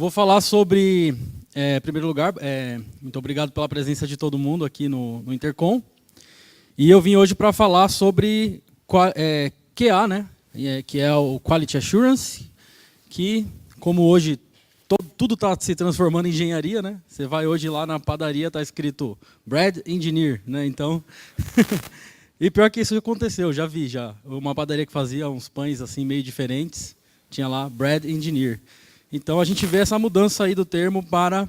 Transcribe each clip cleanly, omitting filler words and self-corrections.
vou falar sobre, em primeiro lugar, muito obrigado pela presença de todo mundo aqui no Intercom. E eu vim hoje para falar sobre QA, né? Que é o Quality Assurance, que, como hoje tudo está se transformando em engenharia, né? Você vai hoje lá na padaria, está escrito Bread Engineer, né? Então, e pior que isso aconteceu, já vi uma padaria que fazia uns pães assim meio diferentes, tinha lá Bread Engineer. Então a gente vê essa mudança aí do termo para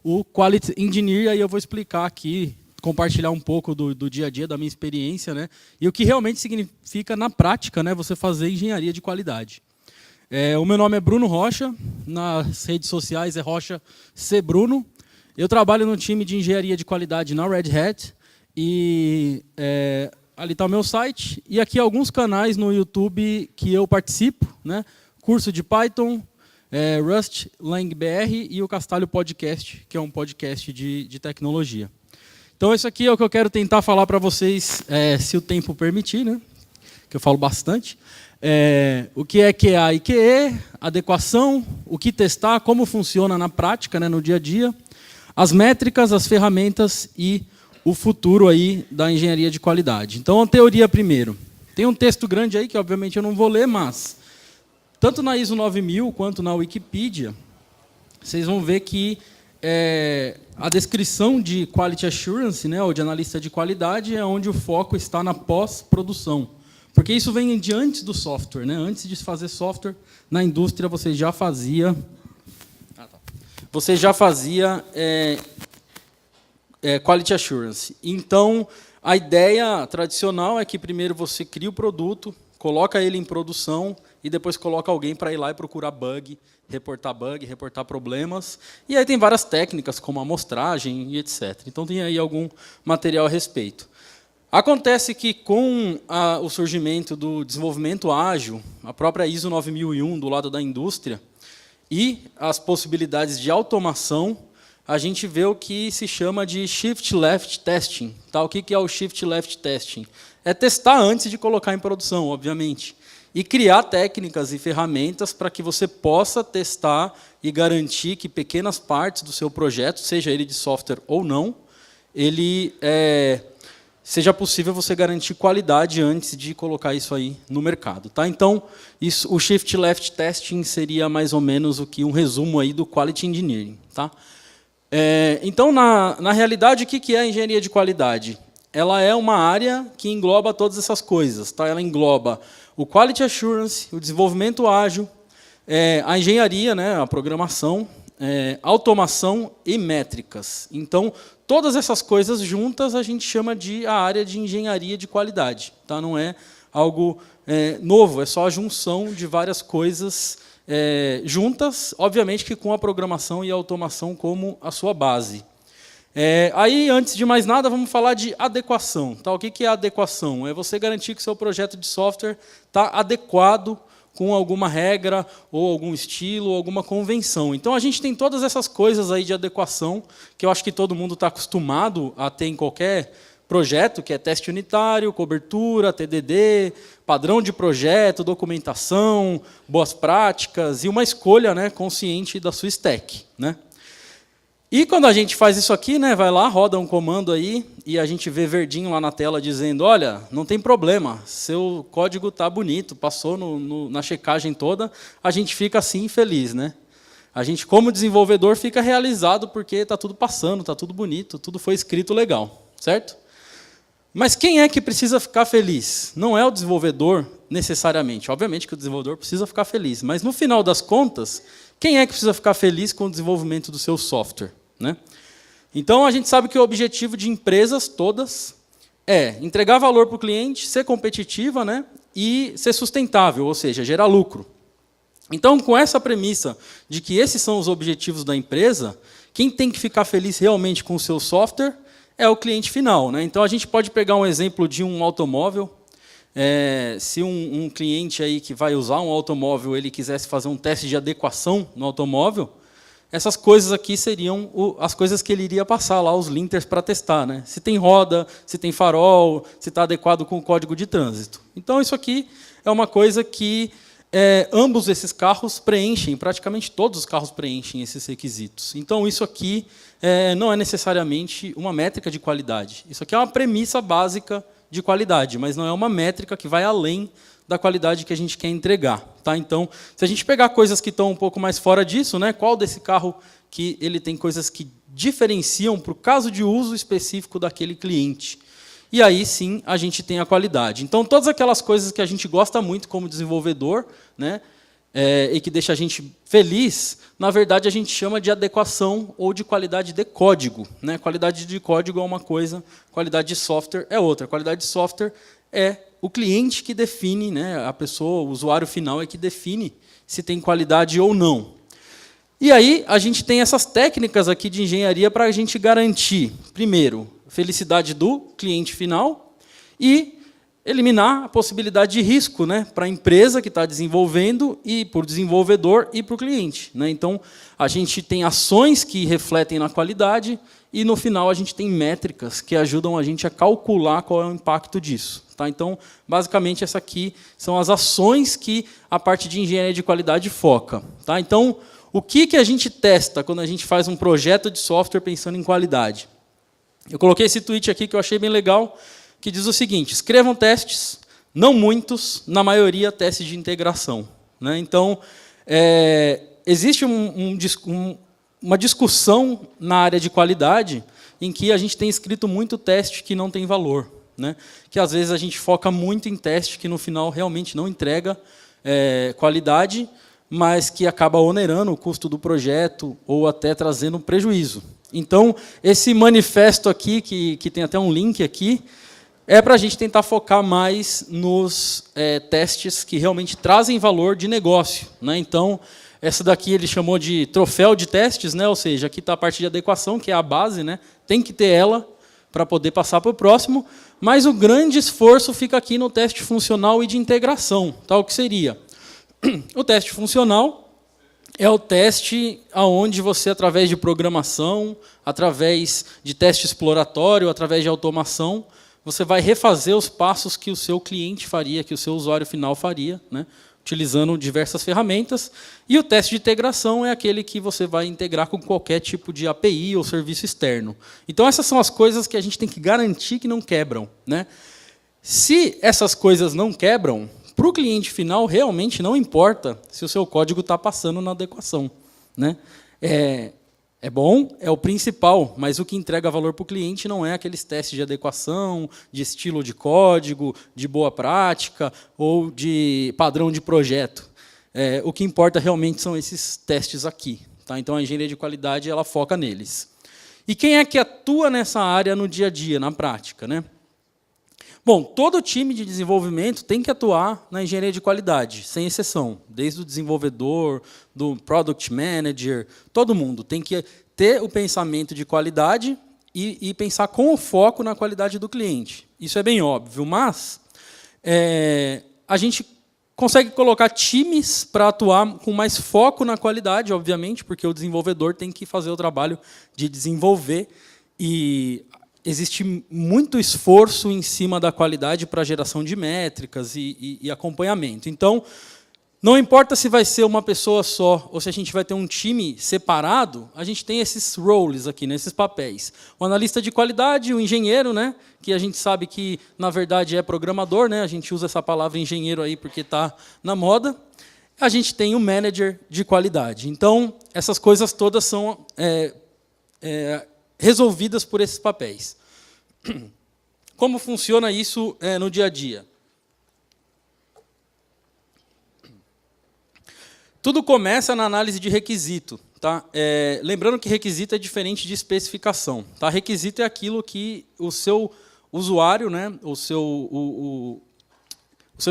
o Quality Engineer, e aí eu vou explicar aqui, compartilhar um pouco do dia a dia, da minha experiência, né? E o que realmente significa na prática, né, você fazer engenharia de qualidade. O meu nome é Bruno Rocha, nas redes sociais é Rocha C. Bruno. Eu trabalho no time de engenharia de qualidade na Red Hat, e ali está o meu site, e aqui alguns canais no YouTube que eu participo, né? Curso de Python, Rust, LangBR e o Castalho Podcast, que é um podcast de tecnologia. Então, isso aqui é o que eu quero tentar falar para vocês, se o tempo permitir, né? Que eu falo bastante. O que é QA e QE, adequação, o que testar, como funciona na prática, né, no dia a dia, as métricas, as ferramentas e o futuro aí da engenharia de qualidade. Então, a teoria primeiro. Tem um texto grande aí que, obviamente, eu não vou ler, mas tanto na ISO 9000 quanto na Wikipedia, vocês vão ver que a descrição de Quality Assurance, né, ou de analista de qualidade, é onde o foco está na pós-produção. Porque isso vem de antes do software, né? Antes de fazer software, na indústria você já fazia... Quality Assurance. Então, a ideia tradicional é que primeiro você cria o produto, coloca ele em produção e depois coloca alguém para ir lá e procurar bug, reportar problemas. E aí tem várias técnicas, como amostragem e etc. Então, tem aí algum material a respeito. Acontece que, com o surgimento do desenvolvimento ágil, a própria ISO 9001 do lado da indústria, e as possibilidades de automação, a gente vê o que se chama de Shift Left Testing. Tá? O que é o Shift Left Testing? É testar antes de colocar em produção, obviamente. E criar técnicas e ferramentas para que você possa testar e garantir que pequenas partes do seu projeto, seja ele de software ou não, seja possível você garantir qualidade antes de colocar isso aí no mercado. Tá? Então, o Shift Left Testing seria mais ou menos um resumo aí do Quality Engineering. Tá? Então, na realidade, o que é a engenharia de qualidade? Ela é uma área que engloba todas essas coisas. Tá? Ela engloba o Quality Assurance, o desenvolvimento ágil, a engenharia, né, a programação, automação e métricas. Então, todas essas coisas juntas a gente chama de a área de engenharia de qualidade. Tá? Não é algo novo, é só a junção de várias coisas juntas, obviamente que com a programação e a automação como a sua base. Aí, antes de mais nada, vamos falar de adequação. Tá? O que é adequação? É você garantir que o seu projeto de software está adequado com alguma regra, ou algum estilo, ou alguma convenção. Então, a gente tem todas essas coisas aí de adequação, que eu acho que todo mundo está acostumado a ter em qualquer projeto, que é teste unitário, cobertura, TDD, padrão de projeto, documentação, boas práticas, e uma escolha, né, consciente da sua stack. Né? E quando a gente faz isso aqui, né, vai lá, roda um comando aí, e a gente vê verdinho lá na tela dizendo, olha, não tem problema, seu código está bonito, passou na checagem toda, a gente fica assim feliz. Né? A gente, como desenvolvedor, fica realizado porque está tudo passando, está tudo bonito, tudo foi escrito legal. Certo? Mas quem é que precisa ficar feliz? Não é o desenvolvedor, necessariamente. Obviamente que o desenvolvedor precisa ficar feliz, mas, no final das contas, quem é que precisa ficar feliz com o desenvolvimento do seu software? Né? Então, a gente sabe que o objetivo de empresas todas é entregar valor para o cliente, ser competitiva, né, e ser sustentável, ou seja, gerar lucro. Então, com essa premissa de que esses são os objetivos da empresa, quem tem que ficar feliz realmente com o seu software é o cliente final. Né? Então, a gente pode pegar um exemplo de um automóvel. Se um cliente aí que vai usar um automóvel, ele quisesse fazer um teste de adequação no automóvel, essas coisas aqui seriam as coisas que ele iria passar lá, os linters para testar. Né? Se tem roda, se tem farol, se está adequado com o código de trânsito. Então, isso aqui é uma coisa que ambos esses carros preenchem, praticamente todos os carros preenchem esses requisitos. Então, isso aqui não é necessariamente uma métrica de qualidade. Isso aqui é uma premissa básica de qualidade, mas não é uma métrica que vai além da qualidade que a gente quer entregar. Tá? Então, se a gente pegar coisas que estão um pouco mais fora disso, né, qual desse carro que ele tem coisas que diferenciam para o caso de uso específico daquele cliente? E aí, sim, a gente tem a qualidade. Então, todas aquelas coisas que a gente gosta muito como desenvolvedor, né, e que deixa a gente feliz, na verdade, a gente chama de adequação ou de qualidade de código. Né? Qualidade de código é uma coisa, qualidade de software é outra. Qualidade de software é o cliente que define, né, a pessoa, o usuário final é que define se tem qualidade ou não. E aí, a gente tem essas técnicas aqui de engenharia para a gente garantir, primeiro, felicidade do cliente final e eliminar a possibilidade de risco, né, para a empresa que está desenvolvendo e para o desenvolvedor e para o cliente. Né? Então, a gente tem ações que refletem na qualidade e, no final, a gente tem métricas que ajudam a gente a calcular qual é o impacto disso. Tá? Então, basicamente, essas aqui são as ações que a parte de engenharia de qualidade foca. Tá? Então, o que a gente testa quando a gente faz um projeto de software pensando em qualidade? Eu coloquei esse tweet aqui que eu achei bem legal, que diz o seguinte: escrevam testes, não muitos, na maioria testes de integração. Né? Então, existe uma discussão na área de qualidade em que a gente tem escrito muito teste que não tem valor. Né? Que, às vezes, a gente foca muito em teste que, no final, realmente não entrega qualidade, mas que acaba onerando o custo do projeto ou até trazendo prejuízo. Então, esse manifesto aqui, que tem até um link aqui, é para a gente tentar focar mais nos testes que realmente trazem valor de negócio. Né? Então, essa daqui ele chamou de troféu de testes, né? Ou seja, aqui está a parte de adequação, que é a base, né? Tem que ter ela para poder passar para o próximo, mas o grande esforço fica aqui no teste funcional e de integração. Tá? O que seria? O teste funcional é o teste onde você, através de programação, através de teste exploratório, através de automação, você vai refazer os passos que o seu cliente faria, que o seu usuário final faria, né, utilizando diversas ferramentas. E o teste de integração é aquele que você vai integrar com qualquer tipo de API ou serviço externo. Então, essas são as coisas que a gente tem que garantir que não quebram. Né? Se essas coisas não quebram, para o cliente final, realmente não importa se o seu código está passando na adequação. Né? É bom, é o principal, mas o que entrega valor para o cliente não é aqueles testes de adequação, de estilo de código, de boa prática ou de padrão de projeto. O que importa realmente são esses testes aqui. Tá? Então, a engenharia de qualidade ela foca neles. E quem é que atua nessa área no dia a dia, na prática? Né? Bom, todo time de desenvolvimento tem que atuar na engenharia de qualidade, sem exceção. Desde o desenvolvedor, do product manager, todo mundo tem que ter o pensamento de qualidade e pensar com o foco na qualidade do cliente. Isso é bem óbvio, mas a gente consegue colocar times para atuar com mais foco na qualidade, obviamente, porque o desenvolvedor tem que fazer o trabalho de desenvolver e existe muito esforço em cima da qualidade para geração de métricas e acompanhamento. Então, não importa se vai ser uma pessoa só ou se a gente vai ter um time separado, a gente tem esses roles aqui, né, esses papéis. O analista de qualidade, o engenheiro, né, que a gente sabe que, na verdade, é programador, né, a gente usa essa palavra engenheiro aí porque está na moda. A gente tem o manager de qualidade. Então, essas coisas todas são resolvidas por esses papéis. Como funciona isso no dia a dia? Tudo começa na análise de requisito. Tá? Lembrando que requisito é diferente de especificação. Tá? Requisito é aquilo que o seu usuário, né, o seu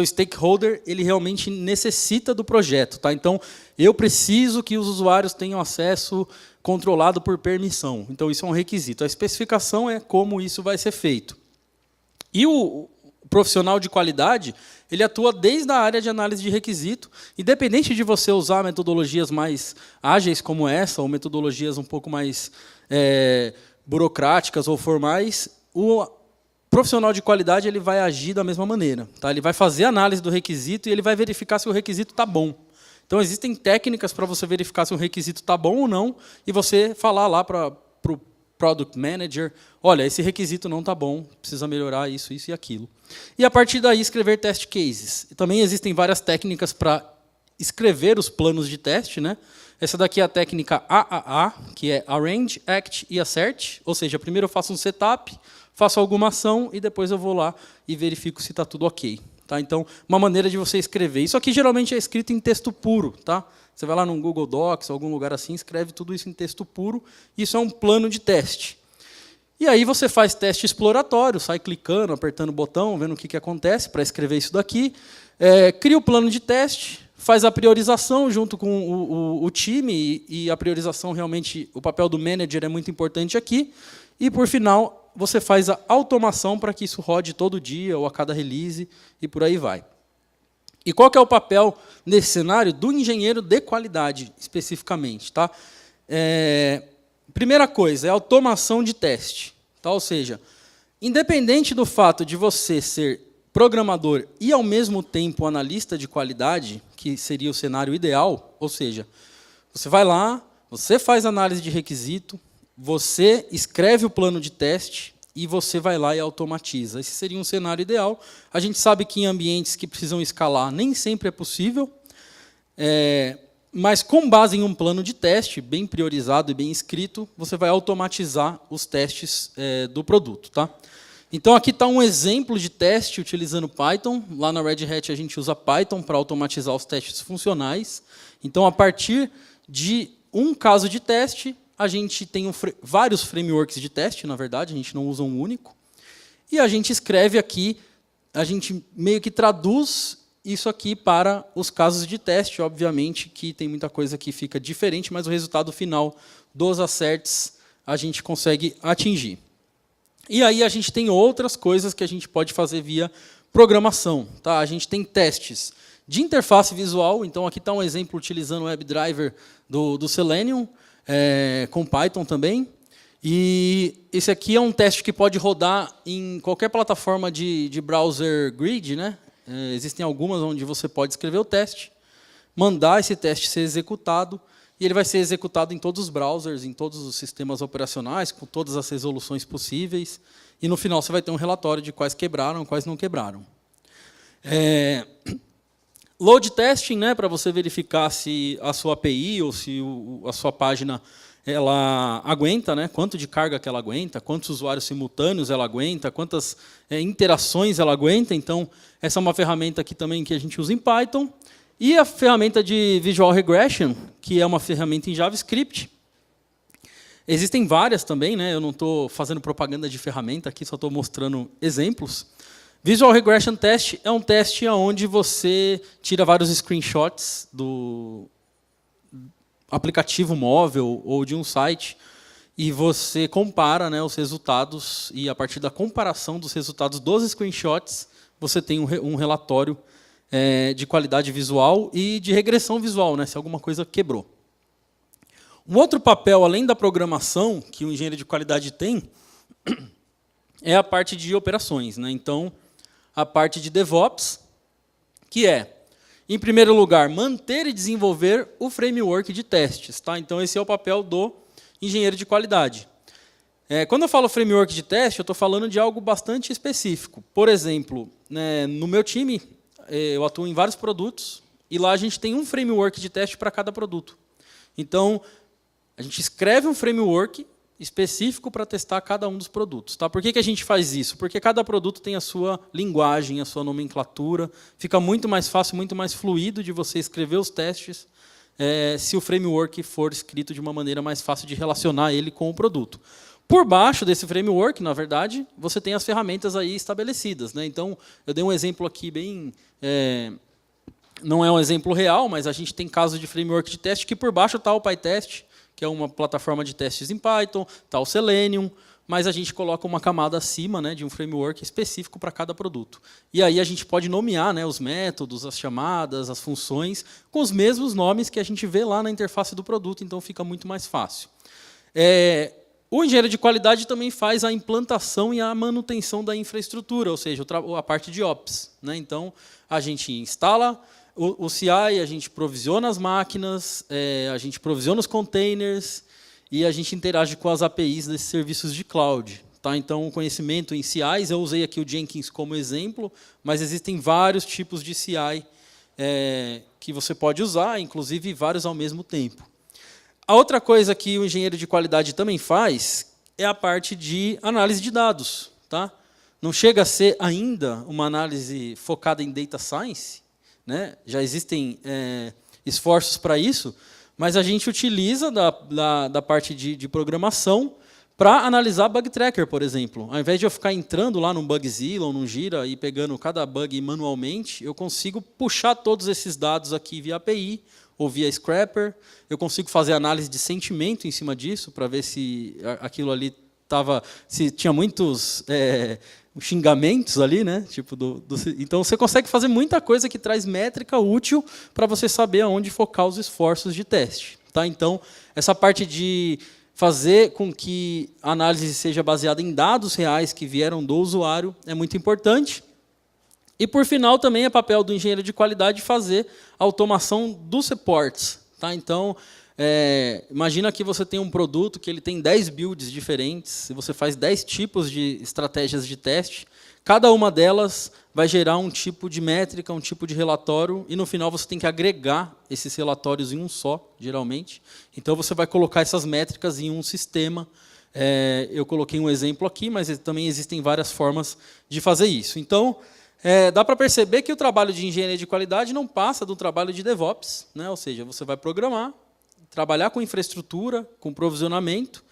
stakeholder, ele realmente necessita do projeto. Tá? Então, eu preciso que os usuários tenham acesso controlado por permissão. Então, isso é um requisito. A especificação é como isso vai ser feito. E o profissional de qualidade, ele atua desde a área de análise de requisito, independente de você usar metodologias mais ágeis como essa, ou metodologias um pouco mais burocráticas ou formais, o profissional de qualidade ele vai agir da mesma maneira. Tá? Ele vai fazer a análise do requisito e ele vai verificar se o requisito está bom. Então, existem técnicas para você verificar se um requisito está bom ou não, e você falar lá para o Product Manager, olha, esse requisito não está bom, precisa melhorar isso, isso e aquilo. E, a partir daí, escrever test cases. E também existem várias técnicas para escrever os planos de teste. Né? Essa daqui é a técnica AAA, que é Arrange, Act e Assert. Ou seja, primeiro eu faço um setup, faço alguma ação, e depois eu vou lá e verifico se está tudo ok. Tá? Então, uma maneira de você escrever. Isso aqui geralmente é escrito em texto puro. Tá? Você vai lá no Google Docs, algum lugar assim, escreve tudo isso em texto puro. Isso é um plano de teste. E aí você faz teste exploratório, sai clicando, apertando o botão, vendo o que acontece para escrever isso daqui. Cria o plano de teste, faz a priorização junto com o time, e a priorização, realmente, o papel do manager é muito importante aqui. E, por final, você faz a automação para que isso rode todo dia ou a cada release e por aí vai. E qual que é o papel, nesse cenário, do engenheiro de qualidade, especificamente? Tá? Primeira coisa, é automação de teste. Tá? Ou seja, independente do fato de você ser programador e, ao mesmo tempo, analista de qualidade, que seria o cenário ideal, ou seja, você vai lá, você faz análise de requisito, você escreve o plano de teste e você vai lá e automatiza. Esse seria um cenário ideal. A gente sabe que em ambientes que precisam escalar nem sempre é possível, mas com base em um plano de teste bem priorizado e bem escrito, você vai automatizar os testes do produto. Tá? Então, aqui está um exemplo de teste utilizando Python. Lá na Red Hat a gente usa Python para automatizar os testes funcionais. Então, a partir de um caso de teste, a gente tem vários frameworks de teste, na verdade, a gente não usa um único. E a gente escreve aqui, a gente meio que traduz isso aqui para os casos de teste. Obviamente que tem muita coisa que fica diferente, mas o resultado final dos asserts a gente consegue atingir. E aí a gente tem outras coisas que a gente pode fazer via programação. Tá? A gente tem testes de interface visual. Então, aqui está um exemplo utilizando o WebDriver do Selenium, com Python também. E esse aqui é um teste que pode rodar em qualquer plataforma de browser grid. Né? Existem algumas onde você pode escrever o teste, mandar esse teste ser executado, e ele vai ser executado em todos os browsers, em todos os sistemas operacionais, com todas as resoluções possíveis, e no final você vai ter um relatório de quais quebraram, quais não quebraram. Load testing, né, para você verificar se a sua API ou se a sua página ela aguenta, né, quanto de carga que ela aguenta, quantos usuários simultâneos ela aguenta, quantas interações ela aguenta. Então, essa é uma ferramenta aqui também que a gente usa em Python. E a ferramenta de Visual Regression, que é uma ferramenta em JavaScript. Existem várias também, né? Eu não estou fazendo propaganda de ferramenta aqui, só estou mostrando exemplos. Visual Regression Test é um teste onde você tira vários screenshots do aplicativo móvel ou de um site e você compara, né, os resultados, e a partir da comparação dos resultados dos screenshots, você tem um relatório de qualidade visual e de regressão visual, né, se alguma coisa quebrou. Um outro papel, além da programação, que o engenheiro de qualidade tem, é a parte de operações. Né? Então, a parte de DevOps, que é, em primeiro lugar, manter e desenvolver o framework de testes. Tá? Então, esse é o papel do engenheiro de qualidade. Quando eu falo framework de teste, eu estou falando de algo bastante específico. Por exemplo, né, no meu time, eu atuo em vários produtos, e lá a gente tem um framework de teste para cada produto. Então, a gente escreve um framework específico para testar cada um dos produtos. Tá? Por que a gente faz isso? Porque cada produto tem a sua linguagem, a sua nomenclatura, fica muito mais fácil, muito mais fluido de você escrever os testes, se o framework for escrito de uma maneira mais fácil de relacionar ele com o produto. Por baixo desse framework, na verdade, você tem as ferramentas aí estabelecidas. Né? Então, eu dei um exemplo aqui bem... não é um exemplo real, mas a gente tem casos de framework de teste que por baixo está o PyTest, que é uma plataforma de testes em Python, está o Selenium, mas a gente coloca uma camada acima, né, de um framework específico para cada produto. E aí a gente pode nomear, né, os métodos, as chamadas, as funções, com os mesmos nomes que a gente vê lá na interface do produto, então fica muito mais fácil. O engenheiro de qualidade também faz a implantação e a manutenção da infraestrutura, ou seja, a parte de Ops, né? Então, a gente instala o CI, a gente provisiona as máquinas, a gente provisiona os containers e a gente interage com as APIs desses serviços de cloud. Tá? Então, o conhecimento em CIs, eu usei aqui o Jenkins como exemplo, mas existem vários tipos de CI que você pode usar, inclusive vários ao mesmo tempo. A outra coisa que o engenheiro de qualidade também faz é a parte de análise de dados. Tá? Não chega a ser ainda uma análise focada em data science, né? Já existem esforços para isso, mas a gente utiliza da parte de programação para analisar bug tracker, por exemplo. Ao invés de eu ficar entrando lá num Bugzilla ou num Jira e pegando cada bug manualmente, eu consigo puxar todos esses dados aqui via API ou via Scrapper. Eu consigo fazer análise de sentimento em cima disso, para ver se aquilo ali se tinha muitos xingamentos ali, né? Tipo então, você consegue fazer muita coisa que traz métrica útil para você saber aonde focar os esforços de teste. Tá? Então, essa parte de fazer com que a análise seja baseada em dados reais que vieram do usuário é muito importante. E, por final, também é papel do engenheiro de qualidade fazer a automação dos reports. Tá? Então, imagina que você tem um produto que ele tem 10 builds diferentes, e você faz 10 tipos de estratégias de teste, cada uma delas vai gerar um tipo de métrica, um tipo de relatório, e no final você tem que agregar esses relatórios em um só, geralmente. Então, você vai colocar essas métricas em um sistema. Eu coloquei um exemplo aqui, mas também existem várias formas de fazer isso. Então, dá para perceber que o trabalho de engenharia de qualidade não passa do trabalho de DevOps, né? Ou seja, você vai programar, trabalhar com infraestrutura, com provisionamento,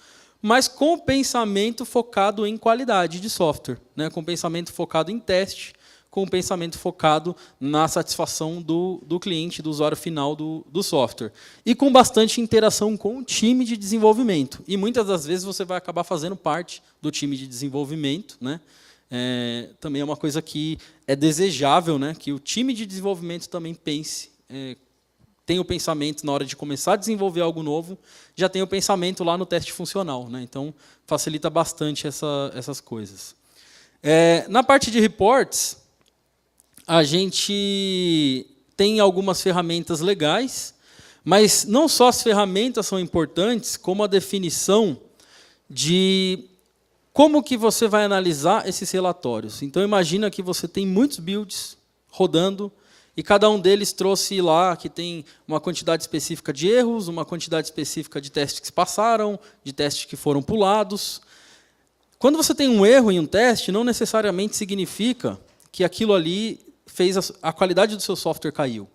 mas com pensamento focado em qualidade de software, né? Com pensamento focado em teste, com pensamento focado na satisfação do cliente, do usuário final do software. E com bastante interação com o time de desenvolvimento. E muitas das vezes você vai acabar fazendo parte do time de desenvolvimento, né? Também é uma coisa que é desejável, né? Que o time de desenvolvimento também pense, tem o pensamento na hora de começar a desenvolver algo novo, já tem o pensamento lá no teste funcional, né? Então, facilita bastante essas coisas. Na parte de reports, a gente tem algumas ferramentas legais, mas não só as ferramentas são importantes, como a definição de como que você vai analisar esses relatórios. Então, imagina que você tem muitos builds rodando, e cada um deles trouxe lá que tem uma quantidade específica de erros, uma quantidade específica de testes que se passaram, de testes que foram pulados. Quando você tem um erro em um teste, não necessariamente significa que aquilo ali fez a qualidade do seu software caiu.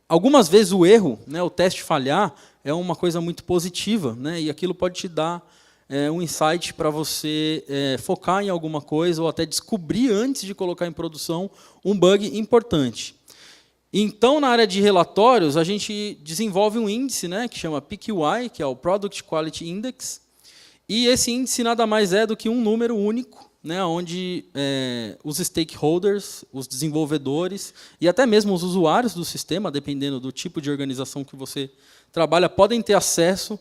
Algumas vezes o erro, né, o teste falhar, é uma coisa muito positiva, né, e aquilo pode te dar um insight para você focar em alguma coisa ou até descobrir, antes de colocar em produção, um bug importante. Então, na área de relatórios, a gente desenvolve um índice, né, que chama PQI, que é o Product Quality Index, e esse índice nada mais é do que um número único, né, onde os stakeholders, os desenvolvedores e até mesmo os usuários do sistema, dependendo do tipo de organização que você trabalha, podem ter acesso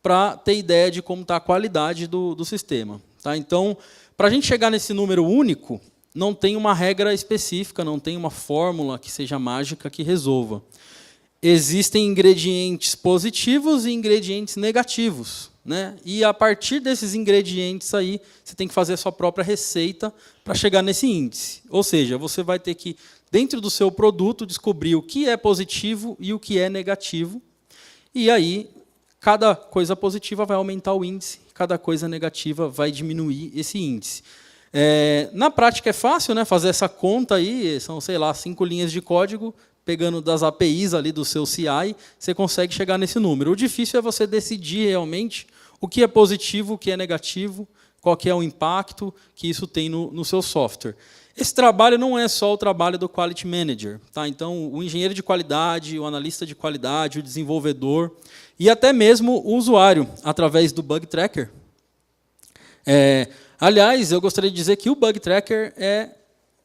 para ter ideia de como está a qualidade do sistema. Tá? Então, para a gente chegar nesse número único, não tem uma regra específica, não tem uma fórmula que seja mágica que resolva. Existem ingredientes positivos e ingredientes negativos, né? E a partir desses ingredientes aí, você tem que fazer a sua própria receita para chegar nesse índice. Ou seja, você vai ter que, dentro do seu produto, descobrir o que é positivo e o que é negativo. E aí, cada coisa positiva vai aumentar o índice, cada coisa negativa vai diminuir esse índice. Na prática é fácil, né, fazer essa conta aí, são, sei lá, 5 linhas de código, pegando das APIs ali do seu CI, você consegue chegar nesse número. O difícil é você decidir realmente o que é positivo, o que é negativo, qual que é o impacto que isso tem no seu software. Esse trabalho não é só o trabalho do Quality Manager. Tá? Então, o engenheiro de qualidade, o analista de qualidade, o desenvolvedor e até mesmo o usuário, através do Bug Tracker. Aliás, eu gostaria de dizer que o Bug Tracker é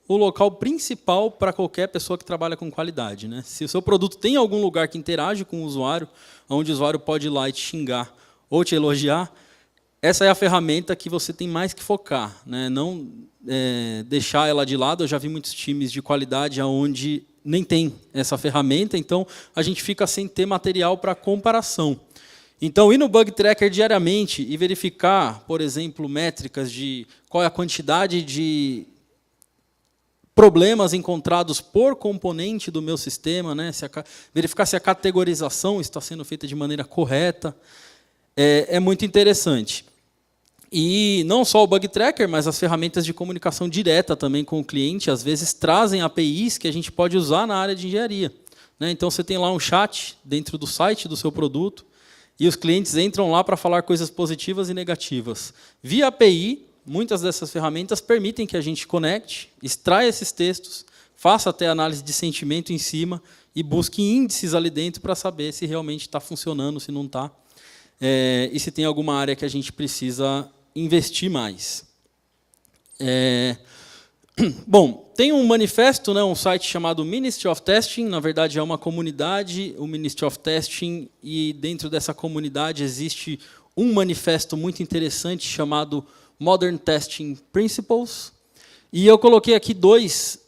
o local principal para qualquer pessoa que trabalha com qualidade, né? Se o seu produto tem algum lugar que interage com o usuário, onde o usuário pode ir lá e te xingar ou te elogiar, essa é a ferramenta que você tem mais que focar, né? Não deixar ela de lado. Eu já vi muitos times de qualidade onde nem tem essa ferramenta, então a gente fica sem ter material para comparação. Então, ir no Bug Tracker diariamente e verificar, por exemplo, métricas de qual é a quantidade de problemas encontrados por componente do meu sistema, né? Verificar se a categorização está sendo feita de maneira correta, é muito interessante. E não só o Bug Tracker, mas as ferramentas de comunicação direta também com o cliente, às vezes trazem APIs que a gente pode usar na área de engenharia, né? Então, você tem lá um chat dentro do site do seu produto, e os clientes entram lá para falar coisas positivas e negativas. Via API, muitas dessas ferramentas permitem que a gente conecte, extraia esses textos, faça até análise de sentimento em cima e busque índices ali dentro para saber se realmente está funcionando, se não está, e se tem alguma área que a gente precisa investir mais. Bom, tem um manifesto, né, um site chamado Ministry of Testing, na verdade é uma comunidade, o Ministry of Testing, e dentro dessa comunidade existe um manifesto muito interessante chamado Modern Testing Principles, e eu coloquei aqui 2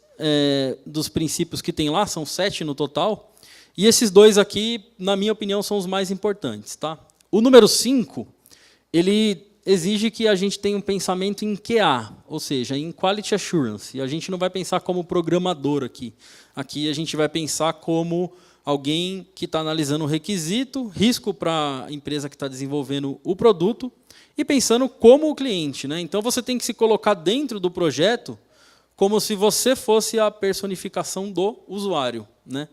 dos princípios que tem lá, são 7 no total, e esses 2 aqui, na minha opinião, são os mais importantes. Tá? O número 5, ele exige que a gente tenha um pensamento em QA, ou seja, em Quality Assurance. E a gente não vai pensar como programador aqui. Aqui a gente vai pensar como alguém que está analisando o requisito, risco para a empresa que está desenvolvendo o produto, e pensando como o cliente, né? Então, você tem que se colocar dentro do projeto como se você fosse a personificação do usuário, né?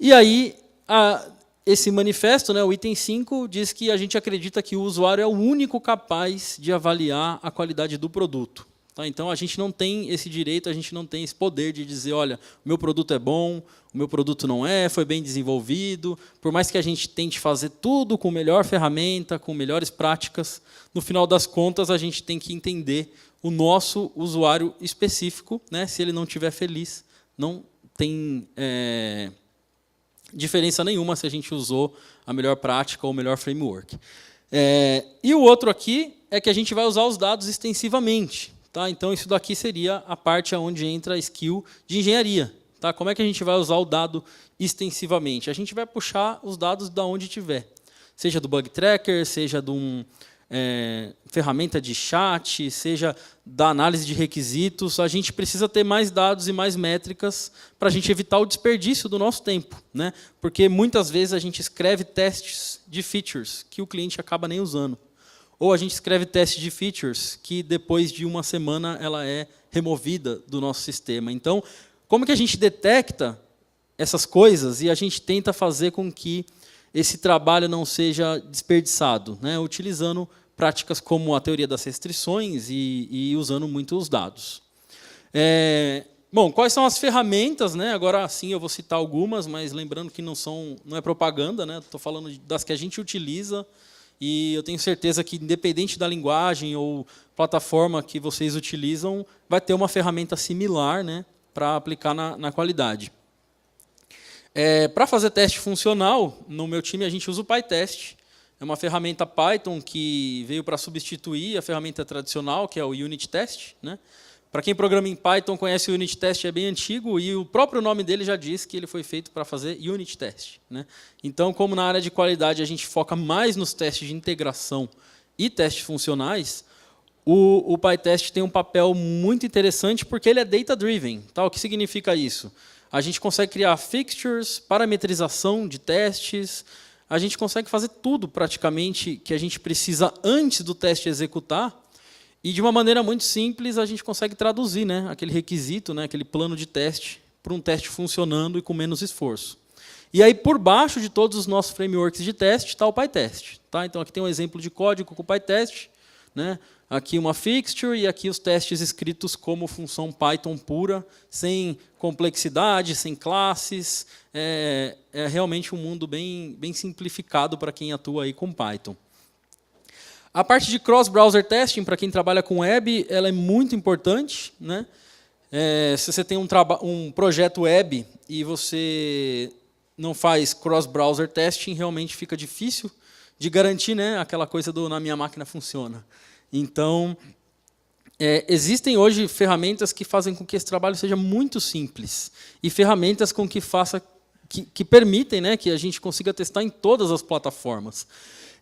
E aí, esse manifesto, né, o item 5, diz que a gente acredita que o usuário é o único capaz de avaliar a qualidade do produto. Tá? Então, a gente não tem esse direito, a gente não tem esse poder de dizer, olha, o meu produto é bom, o meu produto não é, foi bem desenvolvido. Por mais que a gente tente fazer tudo com melhor ferramenta, com melhores práticas, no final das contas, a gente tem que entender o nosso usuário específico, né? Se ele não estiver feliz, não tem diferença nenhuma se a gente usou a melhor prática ou o melhor framework. E o outro aqui é que a gente vai usar os dados extensivamente. Tá? Então, isso daqui seria a parte onde entra a skill de engenharia. Tá? Como é que a gente vai usar o dado extensivamente? A gente vai puxar os dados de onde tiver. Seja do Bug Tracker, seja de uma ferramenta de chat, seja da análise de requisitos. A gente precisa ter mais dados e mais métricas para a gente evitar o desperdício do nosso tempo, né? Porque muitas vezes a gente escreve testes de features que o cliente acaba nem usando. Ou a gente escreve testes de features que depois de uma semana ela é removida do nosso sistema. Então, como que a gente detecta essas coisas e a gente tenta fazer com que esse trabalho não seja desperdiçado, né? Utilizando práticas como a teoria das restrições e usando muito os dados. Bom, quais são as ferramentas, né? Agora sim eu vou citar algumas, mas lembrando que não é propaganda, né? Estou falando das que a gente utiliza, e eu tenho certeza que, independente da linguagem ou plataforma que vocês utilizam, vai ter uma ferramenta similar, né, para aplicar na qualidade. Para fazer teste funcional, no meu time a gente usa o PyTest. É uma ferramenta Python que veio para substituir a ferramenta tradicional, que é o Unit Test, né? Para quem programa em Python, conhece o Unit Test, é bem antigo, e o próprio nome dele já diz que ele foi feito para fazer Unit Test, né? Então, como na área de qualidade a gente foca mais nos testes de integração e testes funcionais, o PyTest tem um papel muito interessante porque ele é data-driven. Tá? O que significa isso? A gente consegue criar fixtures, parametrização de testes, a gente consegue fazer tudo praticamente que a gente precisa antes do teste executar, e de uma maneira muito simples a gente consegue traduzir, né, aquele requisito, né, aquele plano de teste, para um teste funcionando e com menos esforço. E aí, por baixo de todos os nossos frameworks de teste, está o PyTest. Tá? Então, aqui tem um exemplo de código com o PyTest, né? Aqui uma fixture e aqui os testes escritos como função Python pura, sem complexidade, sem classes. É realmente um mundo bem simplificado para quem atua aí com Python. A parte de cross-browser testing, para quem trabalha com web, ela é muito importante, né? Se você tem um projeto web e você não faz cross-browser testing, realmente fica difícil de garantir, né, aquela coisa do na minha máquina funciona. Então, existem hoje ferramentas que fazem com que esse trabalho seja muito simples e ferramentas com que permitem, né, que a gente consiga testar em todas as plataformas.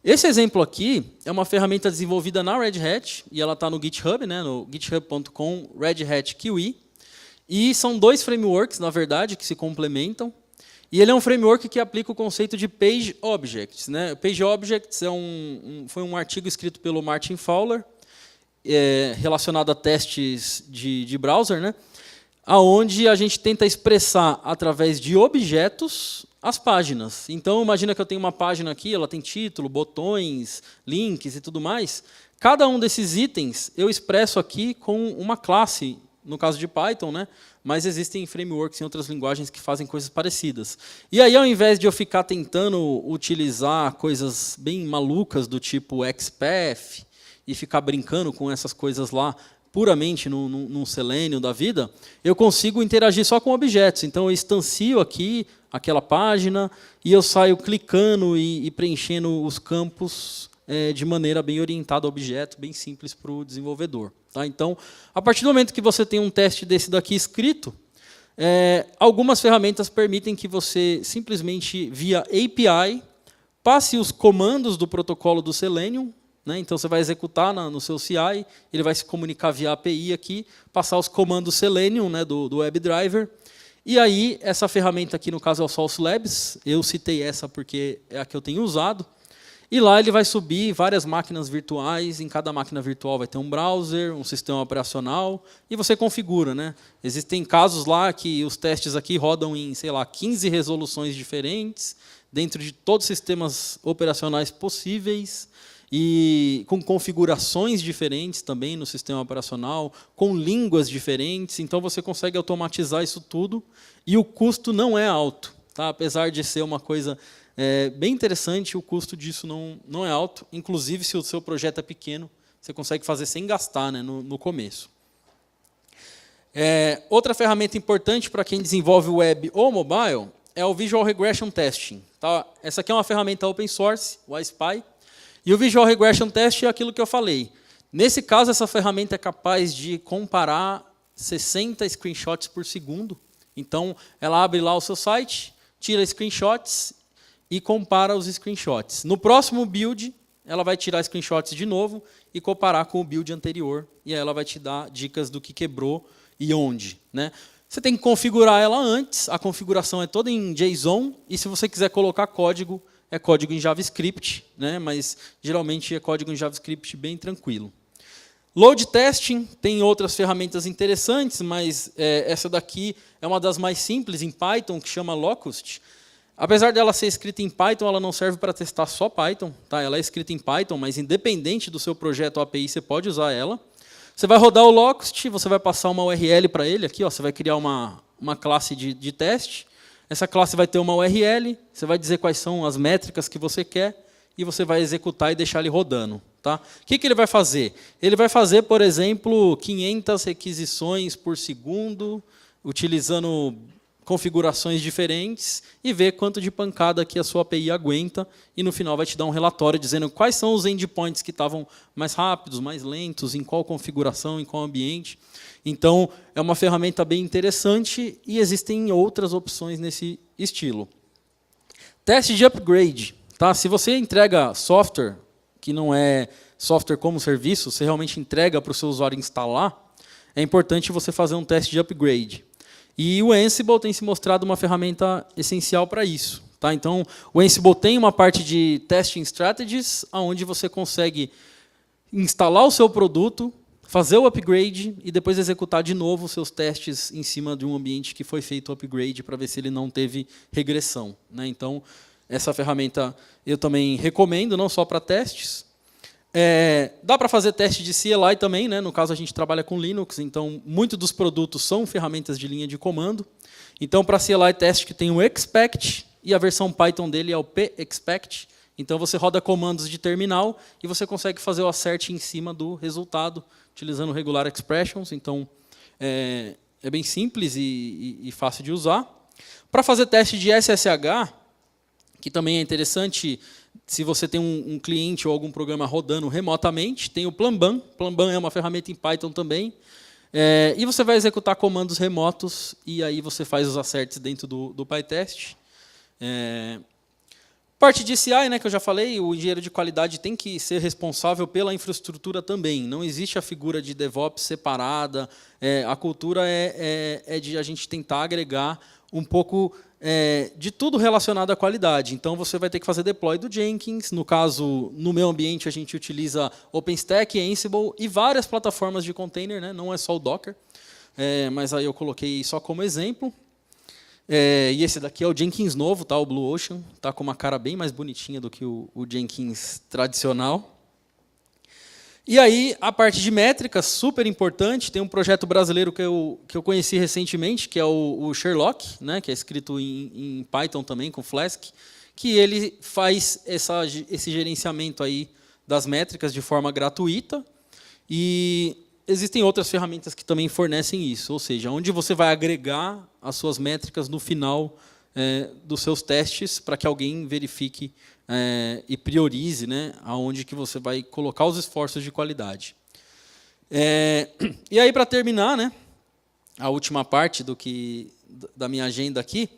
Esse exemplo aqui é uma ferramenta desenvolvida na Red Hat e ela está no GitHub, né, no github.com Red Hat Kiwi. E são 2 frameworks, na verdade, que se complementam. E ele é um framework que aplica o conceito de Page Objects, né? Page Objects foi um artigo escrito pelo Martin Fowler, relacionado a testes de browser, né? Onde a gente tenta expressar, através de objetos, as páginas. Então, imagina que eu tenho uma página aqui, ela tem título, botões, links e tudo mais. Cada um desses itens eu expresso aqui com uma classe, no caso de Python, né? Mas existem frameworks em outras linguagens que fazem coisas parecidas. E aí, ao invés de eu ficar tentando utilizar coisas bem malucas do tipo XPath e ficar brincando com essas coisas lá puramente num Selenium da vida, eu consigo interagir só com objetos. Então, eu instancio aqui aquela página e eu saio clicando e preenchendo os campos de maneira bem orientada ao objeto, bem simples para o desenvolvedor. Tá? Então, a partir do momento que você tem um teste desse daqui escrito, algumas ferramentas permitem que você simplesmente, via API, passe os comandos do protocolo do Selenium, né? Então, você vai executar no seu CI, ele vai se comunicar via API aqui, passar os comandos Selenium, né, do WebDriver, e aí essa ferramenta aqui, no caso, é o Source Labs, eu citei essa porque é a que eu tenho usado, e lá ele vai subir várias máquinas virtuais, em cada máquina virtual vai ter um browser, um sistema operacional, e você configura, né? Existem casos lá que os testes aqui rodam em, sei lá, 15 resoluções diferentes, dentro de todos os sistemas operacionais possíveis, e com configurações diferentes também no sistema operacional, com línguas diferentes, então você consegue automatizar isso tudo, e o custo não é alto, tá? Apesar de ser uma coisa bem interessante, o custo disso não é alto. Inclusive, se o seu projeto é pequeno, você consegue fazer sem gastar, né, no começo. Outra ferramenta importante para quem desenvolve web ou mobile é o Visual Regression Testing. Tá? Essa aqui é uma ferramenta open source, o iSpy. E o Visual Regression Testing é aquilo que eu falei. Nesse caso, essa ferramenta é capaz de comparar 60 screenshots por segundo. Então, ela abre lá o seu site, tira screenshots e compara os screenshots. No próximo build, ela vai tirar screenshots de novo e comparar com o build anterior. E aí ela vai te dar dicas do que quebrou e onde. Né? Você tem que configurar ela antes. A configuração é toda em JSON. E se você quiser colocar código, é código em JavaScript. Né? Mas, geralmente, é código em JavaScript bem tranquilo. Load testing tem outras ferramentas interessantes, mas essa daqui é uma das mais simples em Python, que chama Locust. Apesar dela ser escrita em Python, ela não serve para testar só Python. Tá? Ela é escrita em Python, mas independente do seu projeto API, você pode usar ela. Você vai rodar o Locust, você vai passar uma URL para ele. Aqui, ó, você vai criar uma classe de teste. Essa classe vai ter uma URL, você vai dizer quais são as métricas que você quer e você vai executar e deixar ele rodando. Tá? O que ele vai fazer? Ele vai fazer, por exemplo, 500 requisições por segundo, utilizando configurações diferentes e ver quanto de pancada que a sua API aguenta e no final vai te dar um relatório dizendo quais são os endpoints que estavam mais rápidos, mais lentos, em qual configuração, em qual ambiente. Então, é uma ferramenta bem interessante e existem outras opções nesse estilo. Teste de upgrade. Tá? Se você entrega software, que não é software como serviço, você realmente entrega para o seu usuário instalar, é importante você fazer um teste de upgrade. E o Ansible tem se mostrado uma ferramenta essencial para isso. Tá? Então, o Ansible tem uma parte de testing strategies, onde você consegue instalar o seu produto, fazer o upgrade e depois executar de novo os seus testes em cima de um ambiente que foi feito o upgrade para ver se ele não teve regressão. Né? Então, essa ferramenta eu também recomendo, não só para testes. Dá para fazer teste de CLI também, né? No caso a gente trabalha com Linux, então muitos dos produtos são ferramentas de linha de comando. Então para CLI teste que tem o expect e a versão Python dele é o pexpect. Então você roda comandos de terminal e você consegue fazer o assert em cima do resultado utilizando regular expressions. Então é bem simples e fácil de usar. Para fazer teste de SSH, que também é interessante, se você tem um cliente ou algum programa rodando remotamente, tem o Planban. Planban é uma ferramenta em Python também. E você vai executar comandos remotos, e aí você faz os acertos dentro do PyTest. Parte de CI, né, que eu já falei, o engenheiro de qualidade tem que ser responsável pela infraestrutura também. Não existe a figura de DevOps separada. A cultura é de a gente tentar agregar um pouco de tudo relacionado à qualidade. Então, você vai ter que fazer deploy do Jenkins. No caso, no meu ambiente, a gente utiliza OpenStack, Ansible e várias plataformas de container, né? Não é só o Docker. Mas aí eu coloquei só como exemplo. E esse daqui é o Jenkins novo, tá? O Blue Ocean. Está com uma cara bem mais bonitinha do que o Jenkins tradicional. E aí, a parte de métricas, super importante. Tem um projeto brasileiro que eu conheci recentemente, que é o Sherlock, né, que é escrito em Python também, com Flask, que ele faz esse gerenciamento aí das métricas de forma gratuita. E existem outras ferramentas que também fornecem isso, ou seja, onde você vai agregar as suas métricas no final dos seus testes para que alguém verifique e priorize, né, aonde que você vai colocar os esforços de qualidade. E aí, para terminar, né, a última parte da minha agenda aqui,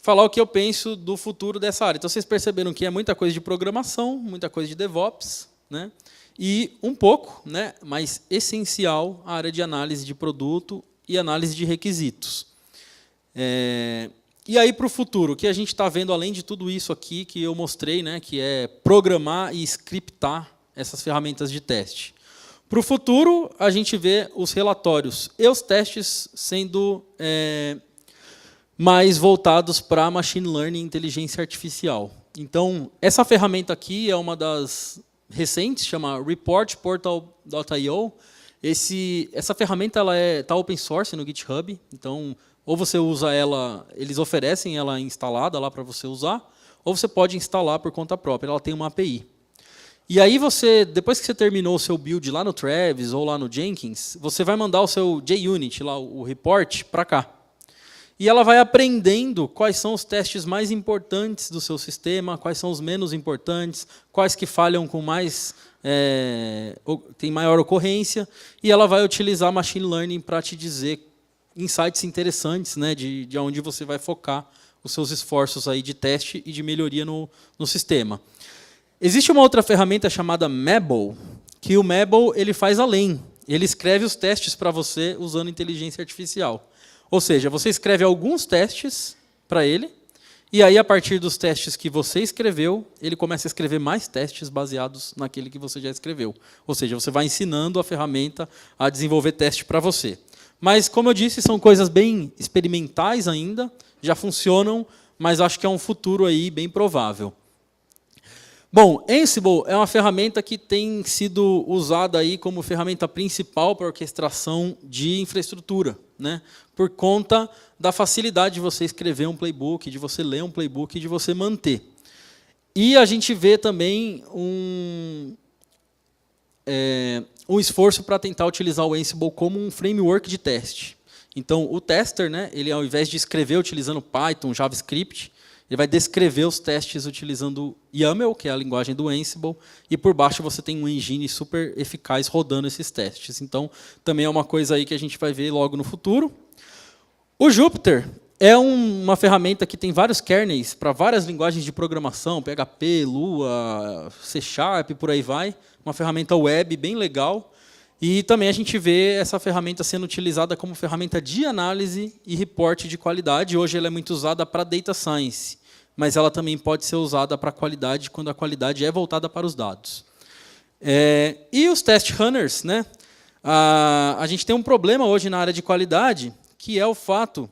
falar o que eu penso do futuro dessa área. Então, vocês perceberam que é muita coisa de programação, muita coisa de DevOps, né, e um pouco, né, mas essencial, a área de análise de produto e análise de requisitos. E aí, para o futuro, o que a gente está vendo, além de tudo isso aqui que eu mostrei, né, que é programar e scriptar essas ferramentas de teste. Para o futuro, a gente vê os relatórios e os testes sendo mais voltados para machine learning e inteligência artificial. Então, essa ferramenta aqui é uma das recentes, chama reportportal.io. Essa ferramenta está open source no GitHub, então ou você usa ela, eles oferecem ela instalada lá para você usar, ou você pode instalar por conta própria, ela tem uma API. E aí depois que você terminou o seu build lá no Travis ou lá no Jenkins, você vai mandar o seu JUnit, lá, o report, para cá. E ela vai aprendendo quais são os testes mais importantes do seu sistema, quais são os menos importantes, quais que falham com tem maior ocorrência, e ela vai utilizar machine learning para te dizer insights interessantes, né, de onde você vai focar os seus esforços aí de teste e de melhoria no sistema. Existe uma outra ferramenta chamada Mabl, que o Mabl ele faz além. Ele escreve os testes para você usando inteligência artificial. Ou seja, você escreve alguns testes para ele, e aí, a partir dos testes que você escreveu, ele começa a escrever mais testes baseados naquele que você já escreveu. Ou seja, você vai ensinando a ferramenta a desenvolver teste para você. Mas, como eu disse, são coisas bem experimentais ainda, já funcionam, mas acho que é um futuro aí bem provável. Bom, Ansible é uma ferramenta que tem sido usada aí como ferramenta principal para orquestração de infraestrutura, né? Por conta da facilidade de você escrever um playbook, de você ler um playbook e de você manter. E a gente vê também um esforço para tentar utilizar o Ansible como um framework de teste. Então, o tester, né, ele, ao invés de escrever utilizando Python, JavaScript, ele vai descrever os testes utilizando YAML, que é a linguagem do Ansible, e por baixo você tem um engine super eficaz rodando esses testes. Então, também é uma coisa aí que a gente vai ver logo no futuro. O Jupyter é uma ferramenta que tem vários kernels para várias linguagens de programação, PHP, Lua, C#, por aí vai. Uma ferramenta web bem legal. E também a gente vê essa ferramenta sendo utilizada como ferramenta de análise e reporte de qualidade. Hoje ela é muito usada para data science, mas ela também pode ser usada para qualidade quando a qualidade é voltada para os dados. E os test runners, né? A gente tem um problema hoje na área de qualidade, que é o fato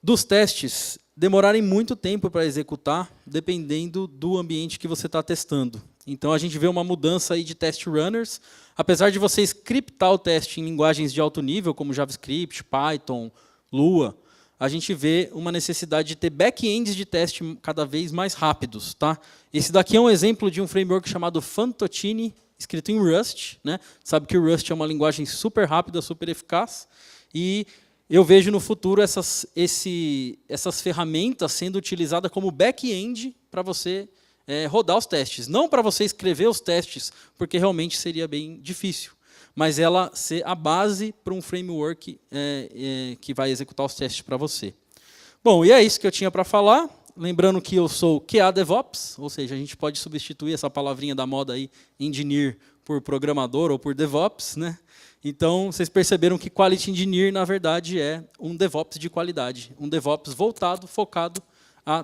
dos testes demorarem muito tempo para executar, dependendo do ambiente que você está testando. Então, a gente vê uma mudança aí de test runners. Apesar de você scriptar o teste em linguagens de alto nível, como JavaScript, Python, Lua, a gente vê uma necessidade de ter back-ends de teste cada vez mais rápidos. Tá? Esse daqui é um exemplo de um framework chamado Fantocini, escrito em Rust. Né? Sabe que o Rust é uma linguagem super rápida, super eficaz. E eu vejo no futuro essas ferramentas sendo utilizadas como back-end para você rodar os testes. Não para você escrever os testes, porque realmente seria bem difícil, mas ela ser a base para um framework que vai executar os testes para você. Bom, e é isso que eu tinha para falar. Lembrando que eu sou QA DevOps, ou seja, a gente pode substituir essa palavrinha da moda aí, engineer, por programador ou por DevOps, né? Então, vocês perceberam que Quality Engineer, na verdade, é um DevOps de qualidade. Um DevOps voltado, focado à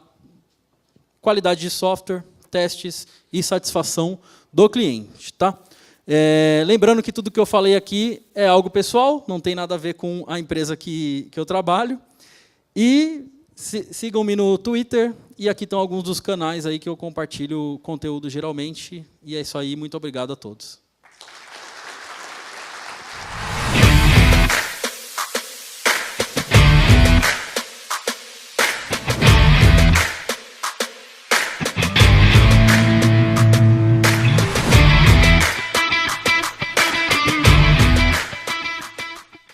qualidade de software, testes e satisfação do cliente. Tá? Lembrando que tudo que eu falei aqui é algo pessoal, não tem nada a ver com a empresa que eu trabalho. E sigam-me no Twitter, e aqui estão alguns dos canais aí que eu compartilho conteúdo geralmente. E é isso aí, muito obrigado a todos.